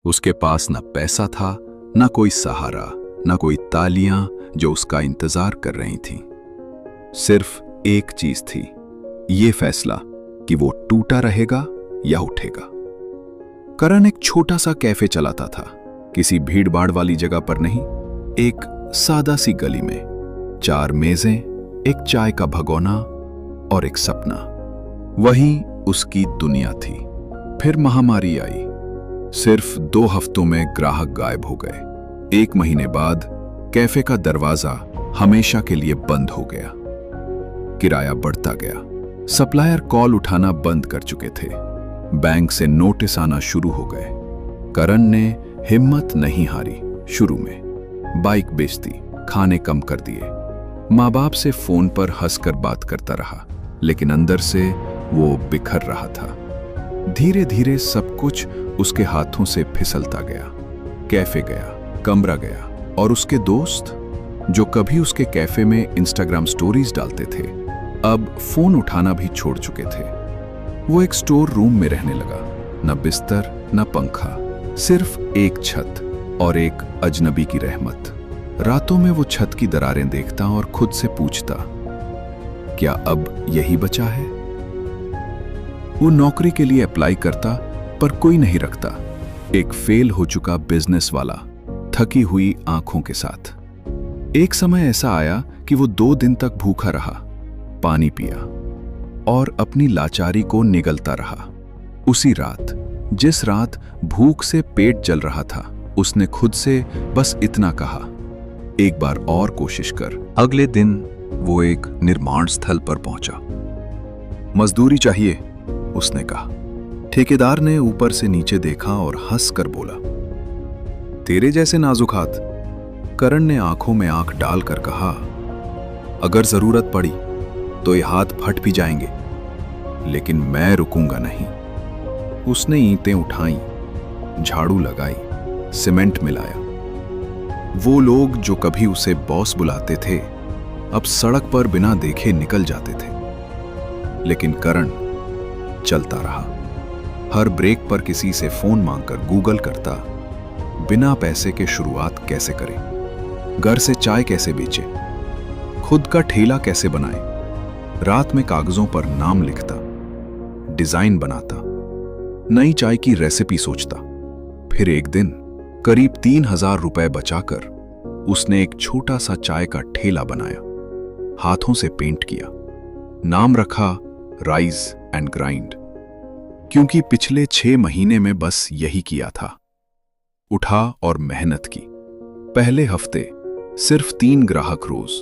उसके पास न पैसा था, न कोई सहारा, न कोई तालियां जो उसका इंतजार कर रही थीं। सिर्फ एक चीज थी, ये फैसला कि वो टूटा रहेगा या उठेगा। करण एक छोटा सा कैफे चलाता था, किसी भीड़-भाड़ वाली जगह पर नहीं, एक सादा सी गली में। 4 मेजें, एक चाय का भगोना और एक सपना, वही उसकी दुनिया थी। फिर महामारी आई। सिर्फ 2 हफ्तों में ग्राहक गायब हो गए। 1 महीने बाद कैफे का दरवाजा हमेशा के लिए बंद हो गया। किराया बढ़ता गया, सप्लायर कॉल उठाना बंद कर चुके थे, बैंक से नोटिस आना शुरू हो गए। करण ने हिम्मत नहीं हारी। शुरू में बाइक बेचती, खाने कम कर दिए, माँ बाप से फोन पर हंसकर बात करता रहा, लेकिन अंदर से वो बिखर रहा था। धीरे धीरे सब कुछ उसके हाथों से फिसलता गया। कैफे गया, कमरा गया, और उसके दोस्त जो कभी उसके कैफे में इंस्टाग्राम स्टोरीज डालते थे, अब फोन उठाना भी छोड़ चुके थे। वो एक स्टोर रूम में रहने लगा, न बिस्तर न पंखा, सिर्फ एक छत और एक अजनबी की रहमत। रातों में वो छत की दरारें देखता और खुद से पूछता, क्या अब यही बचा है? वो नौकरी के लिए अप्लाई करता, पर कोई नहीं रखता। एक फेल हो चुका बिजनेस वाला, थकी हुई आंखों के साथ। एक समय ऐसा आया कि वो 2 दिन तक भूखा रहा, पानी पिया और अपनी लाचारी को निगलता रहा। उसी रात, जिस रात भूख से पेट जल रहा था, उसने खुद से बस इतना कहा, एक बार और कोशिश कर। अगले दिन वो एक निर्माण स्थल पर पहुंचा। मजदूरी चाहिए, उसने कहा। ठेकेदार ने ऊपर से नीचे देखा और हंस कर बोला, तेरे जैसे नाजुक हाथ। करण ने आंखों में आंख डालकर कहा, अगर जरूरत पड़ी तो ये हाथ फट भी जाएंगे, लेकिन मैं रुकूंगा नहीं। उसने ईंटें उठाई, झाड़ू लगाई, सीमेंट मिलाया। वो लोग जो कभी उसे बॉस बुलाते थे, अब सड़क पर बिना देखे निकल जाते थे। लेकिन करण चलता रहा। हर ब्रेक पर किसी से फोन मांगकर गूगल करता, बिना पैसे के शुरुआत कैसे करें, घर से चाय कैसे बेचे, खुद का ठेला कैसे बनाए। रात में कागजों पर नाम लिखता, डिजाइन बनाता, नई चाय की रेसिपी सोचता। फिर एक दिन करीब 3000 रुपए बचाकर उसने एक छोटा सा चाय का ठेला बनाया, हाथों से पेंट किया, नाम रखा राइज एंड ग्राइंड, क्योंकि पिछले 6 महीने में बस यही किया था। उठा और मेहनत की। पहले हफ्ते सिर्फ 3 ग्राहक रोज,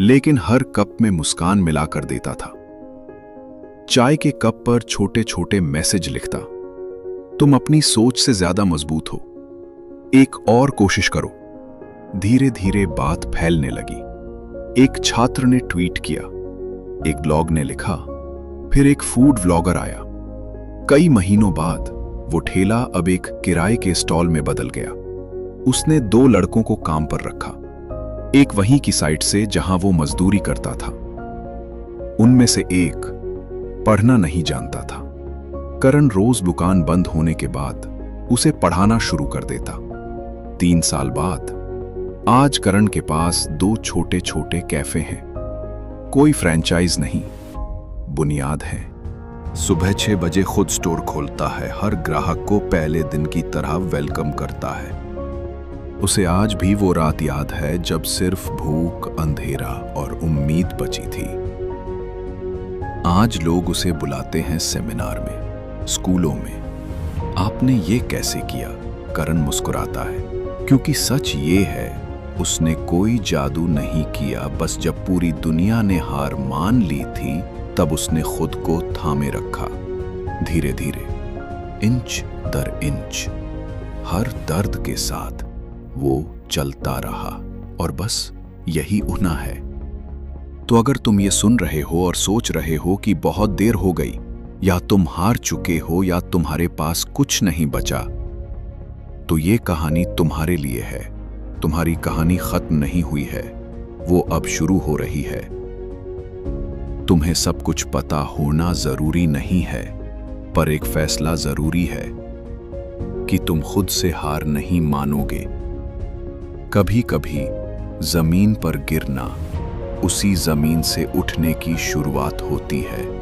लेकिन हर कप में मुस्कान मिलाकर देता था। चाय के कप पर छोटे छोटे मैसेज लिखता, तुम अपनी सोच से ज्यादा मजबूत हो, एक और कोशिश करो। धीरे धीरे बात फैलने लगी। एक छात्र ने ट्वीट किया, एक ब्लॉग ने लिखा, फिर एक फूड व्लॉगर आया। कई महीनों बाद वो ठेला अब एक किराए के स्टॉल में बदल गया। उसने 2 लड़कों को काम पर रखा, एक वहीं की साइट से जहां वो मजदूरी करता था। उनमें से एक पढ़ना नहीं जानता था। करण रोज दुकान बंद होने के बाद उसे पढ़ाना शुरू कर देता। 3 साल बाद आज करण के पास 2 छोटे छोटे कैफे हैं। कोई फ्रेंचाइज नहीं, बुनियाद है। सुबह 6 बजे खुद स्टोर खोलता है, हर ग्राहक को पहले दिन की तरह वेलकम करता है। उसे आज भी वो रात याद है जब सिर्फ भूख, अंधेरा और उम्मीद बची थी। आज लोग उसे बुलाते हैं सेमिनार में, स्कूलों में। आपने ये कैसे किया? करण मुस्कुराता है, क्योंकि सच ये है, उसने कोई जादू नहीं किया। बस जब पूरी दुनिया ने हार मान ली थी, तब उसने खुद को थामे रखा। धीरे धीरे, इंच दर इंच, हर दर्द के साथ वो चलता रहा। और बस यही उना है। तो अगर तुम ये सुन रहे हो और सोच रहे हो कि बहुत देर हो गई, या तुम हार चुके हो, या तुम्हारे पास कुछ नहीं बचा, तो ये कहानी तुम्हारे लिए है। तुम्हारी कहानी खत्म नहीं हुई है, वो अब शुरू हो रही है। तुम्हें सब कुछ पता होना जरूरी नहीं है, पर एक फैसला जरूरी है। कि तुम खुद से हार नहीं मानोगे। कभी कभी जमीन पर गिरना उसी जमीन से उठने की शुरुआत होती है।